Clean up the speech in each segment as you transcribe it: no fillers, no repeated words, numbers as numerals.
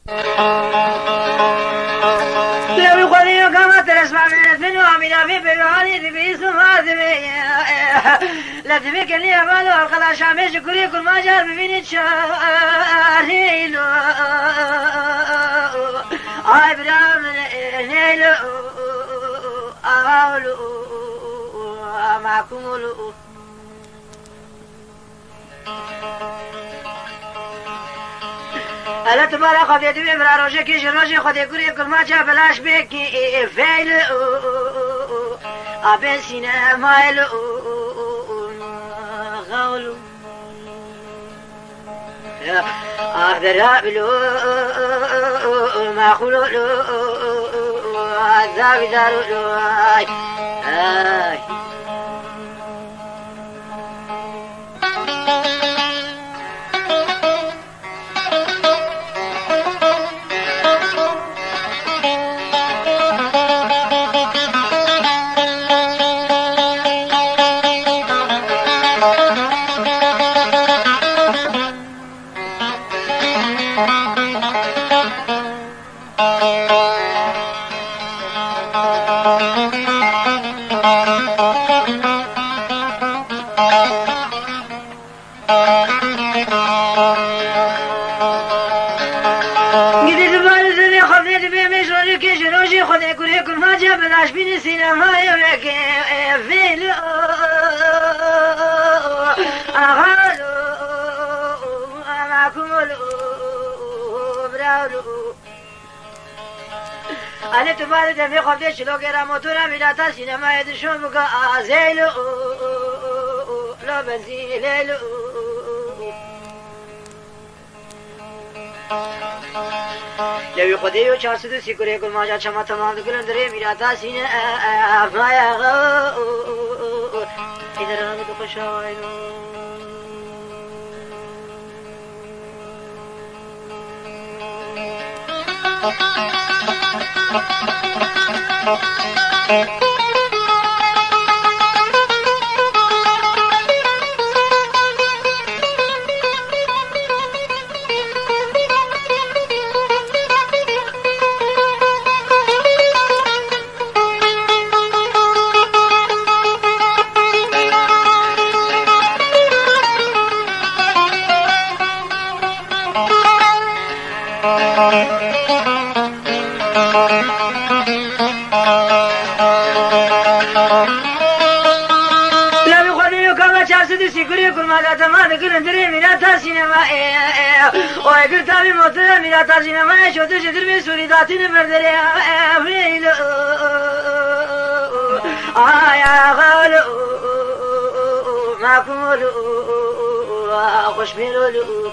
لو خذي وقامت تسمع من وامنا في بلاني في سمات لا تبيك اللي أماله الخلا شامي شكري كل ما جاء بفيني تشاريلو آي برام نيلو أغاولو معكمولو ألا تبارك خذ يدي بمرا روجك يجرجي خذ يقولي كل ما جاء بلاش بيكي فيل أبن سينا مايل غاولو أهدرابلو ما خلولو عذاب دارولو آي كل ما جاب العش بين السينما يبيك فيلو أغالو معكمولو براولو أنا تبالي دمي خفدي شلو كيرا موتورا ميلاتا سينما يدشون بقى زيلو لو بنزين ليلو لو خديو چارسدو سيكوري كل ما جا چما تمام دكلن دري ميراتا سين افايا غو ادھر آنے تو خوشاوائنو وقلت لي موتر ميراتا سينما شو تجدر بسوري داتين بردري أفريلو يا غالو معكمولو خوش بيرولو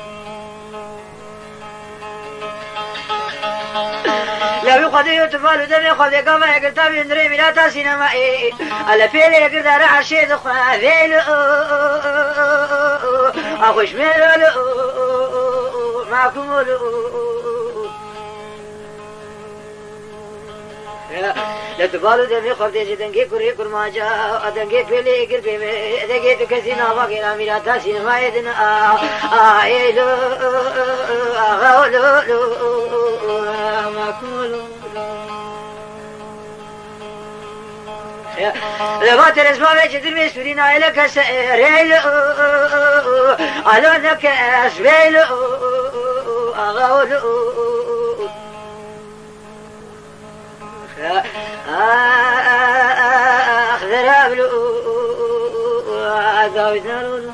لو خذي يتفالو دمي خذي قما قلت لي ندري ميراتا سينما على فيلي قلت راح شيء خذيلو خوش بيرولو معكمولو لا تبالو دمي خردي جدنگي كوري كرماجا ادنگي بيلي اگر بيمه ادنگي تو كسي ناوا غير ميراتا سينما يدنا ايلو اغولو معكمولو لما ترسمه بجدر بسورينا إلك سيريلو ألونك أسبيلو أغولو أخذر أبلو أذاوزنا لولو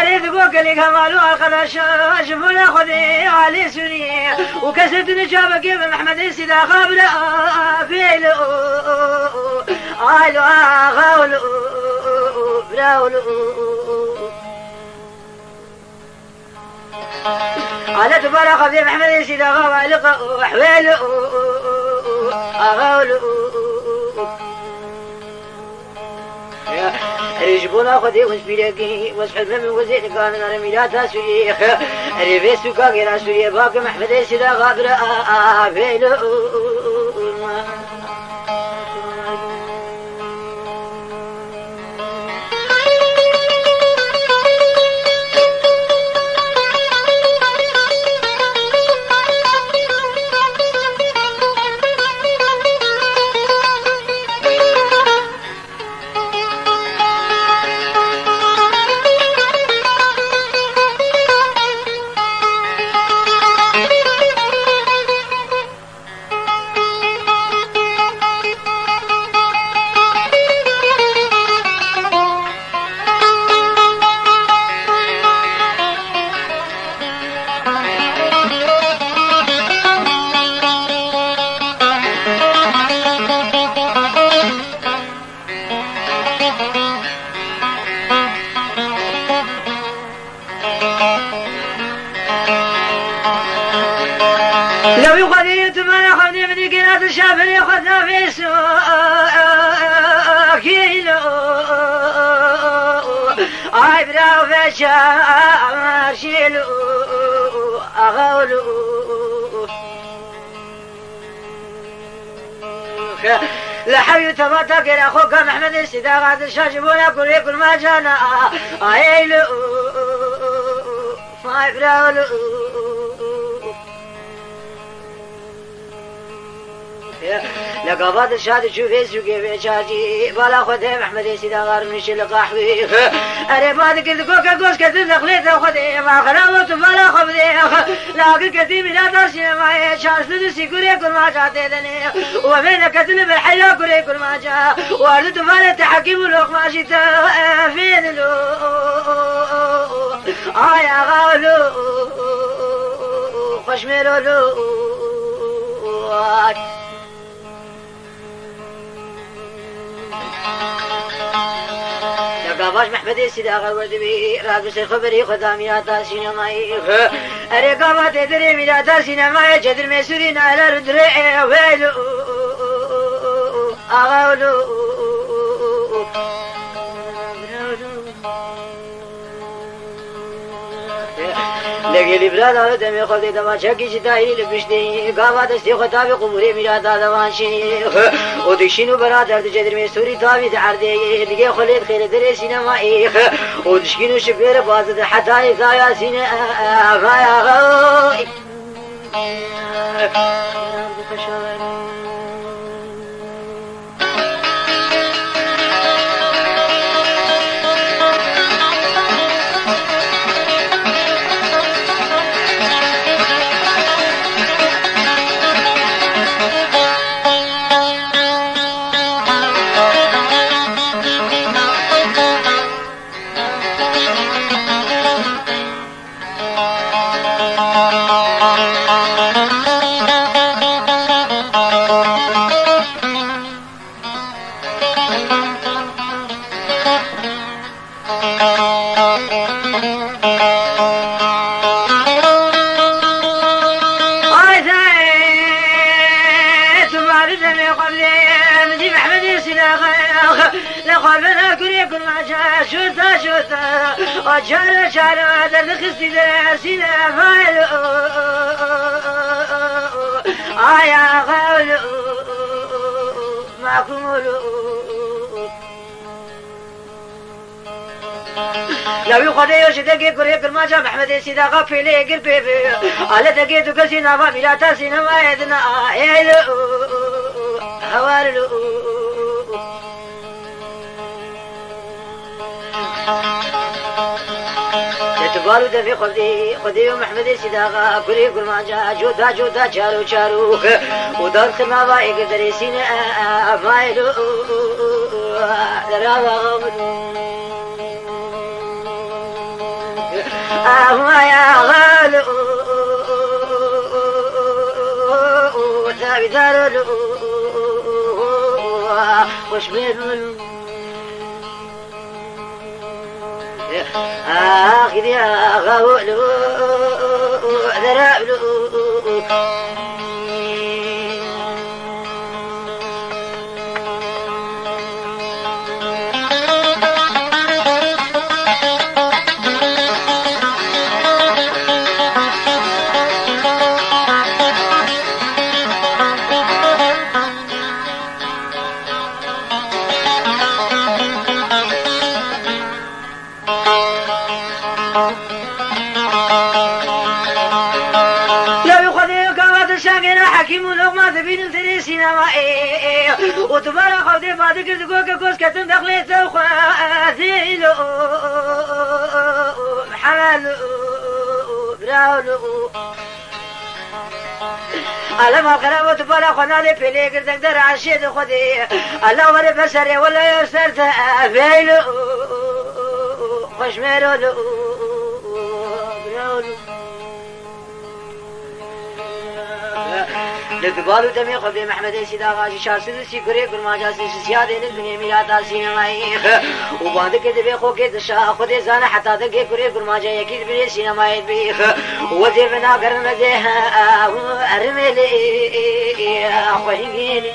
أريد قوكلي كمالو القلاش شوفونا خذي علي سوري وكسرت نجابة كيف محمد السيدة قابل فيلو آلو غاولو براولو على تبارك في محمد السيدة قابل حويلو غاولو رجبونا خدي وسبيلكي وسحب من وزيد كان انا ميلاتا سوريخ ريفيسو كاغيرا سوريا باك محمد السيدة غابر فيلو لو يقضيت ما ياخذني من قناة الشافر ياخذنا في سوق كيلو عبرة وفشا شيلو أغولو لحبي تباتك يا أخوك محمد السيدة غاد الشاشبونا كل ما جانا عيلو عبرة لقبات الشاد شوفي سوقي في شاجي بالا خدي محمد السيدة غار من شل قحوي أري بعد كل كوكا كوس كتير نخليت خدي ما خلاوت بالا خبدي لكن كتير من دارسي ما شاش لدسي كوري كل ما جاتي دني وبين كتير بالحياة كوري كل ما جا وارد بالا تحكيم لوك ما جيت فين لو يا غالو خشميرو لو قاباش محمد السيدة غرود بي رابس الخبري خدامياتا سينمائي أري قابات دري ميلاتا سينمائي جدر ميسورين على ردري ويلو أغاولو لقي براد على دمي خذي دما شكي شتاي لبشتي قابات استي خطابي قبوري ميلاتا دوان شيخ ودشينو برادر تجدر من سوري تابي تعردي لقي خليت خير دري سينمائي ودشكينو شفير بازد حتى يزايا سينما غوي شوتا شوتا وجانا شانا درد خستي درسينا فايلو يا غاولو معكمولو لو يقضي يشتكي كوري كرماجا محمد السيدة غفي لي قلبي على تقيتو كسينا فامي لا تاسينا ما يدنا يلو هوالو لتبالو دفي خدي ومحمد سيداغا كوري كل ما جا جودا جودا چارو چارو ودار خما باي قدري سينا مايلو دراوا ما يا غالو ثابت دارو وش بيرو آخذ يا غاولو ذرابلو حكيم لغما تبين ثري سينما وتبارك خدي بعد كل دقوق كوس كتن دخلت وخاذيلو محمد براولو على ما قرأ وتبارك خنا لي بلي قدر در عشيد خدي الله وري بشري ولا يسرت فيلو خشميرو براولو لتبالو دمي خبي محمد سيدا غاشي شاسد سيكوري كل ما جاسي سيادة الدنيا ميلادا سينمائي وبعد كده بيخو كده شا خدي زانا حتى دقي كوري كل ما جاي يكيد بني سينمائي بيخ وزيفنا قرن ديها أرملي أخوهيني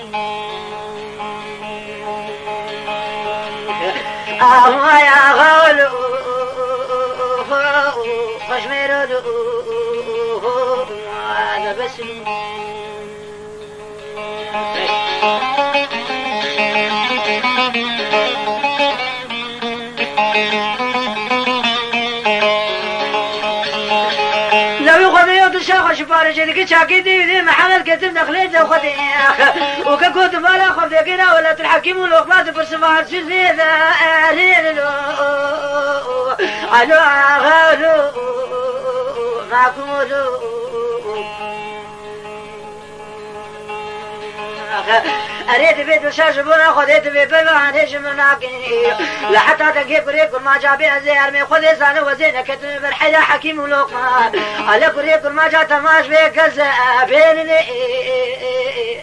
ما يا غولو خشميرو هذا بس لو يخذ الشيخ شفارش اللي كشاكي دي محمد كتب دخلته وخذ وككوت بالا خذ كده ولا تحكم والوقفات برسمات في ذا ريلو الو غالو معكم أريد بيت وشاش بنا خذيت بيبي وعنيش مناكني لحتى تنقيب كريك ما جابي أزيار من خذي سانه وزينه كتني بالحيلة حكيم ولقمان على كريك ما جا تماش بيك الزابيني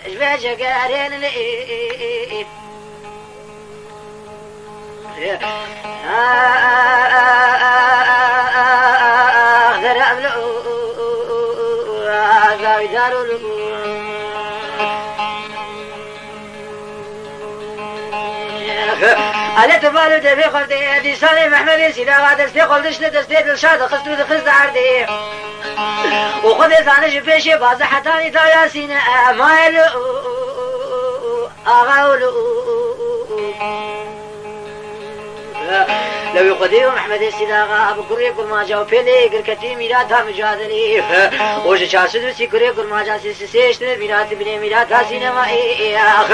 شبيش قاريني أخذر أملؤ أخذر دارو على تبالو دبي خدي دي سالي محمد سيدا غادستي خلدش لدستي دلشاد خستو دخز عردي وخذي ثاني جبيشي باز حتاني تا ياسين مايلو اغاولو لو يقديم محمد سيدا غاب كوري كل ما جاو بيلي قركتي ميراتها مجادلي وش شاسد سي كوري كل ما جا سيشت ميرات بني ميراتها سينما اخ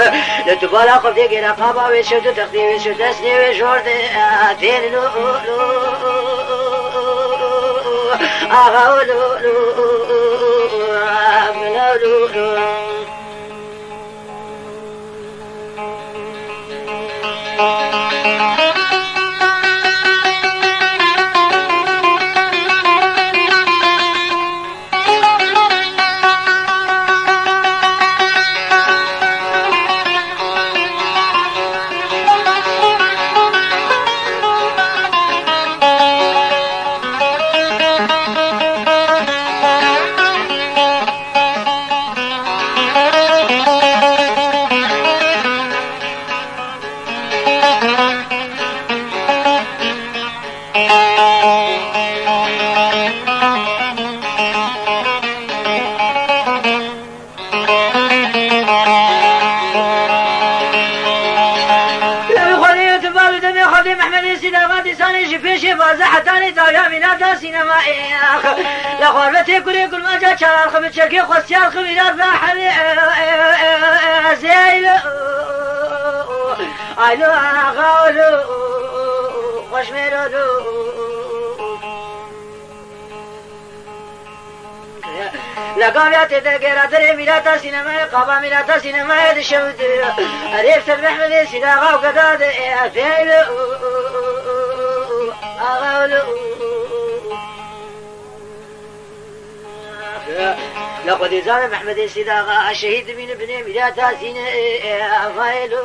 لتبالا خدي غير قابا وشد تخدي وشد اسني وشورد تين لو اغاولو لو پیش باز حتانی دایا مینا دا سینما لخوربتی کلی کل ما جا چرال خبی چرکی خوستیال خبیرات بحلی زیلو آلو آغاولو خوش میرودو لقابيات تقرا دري ميلاتا سينما قابا ميلاتا سينما دشود أريف سبن أحمد سيداغا وقداد فيل أغاولو لقد زال محمد سيداغا الشهيد من ابن ميلاتا سينما فيل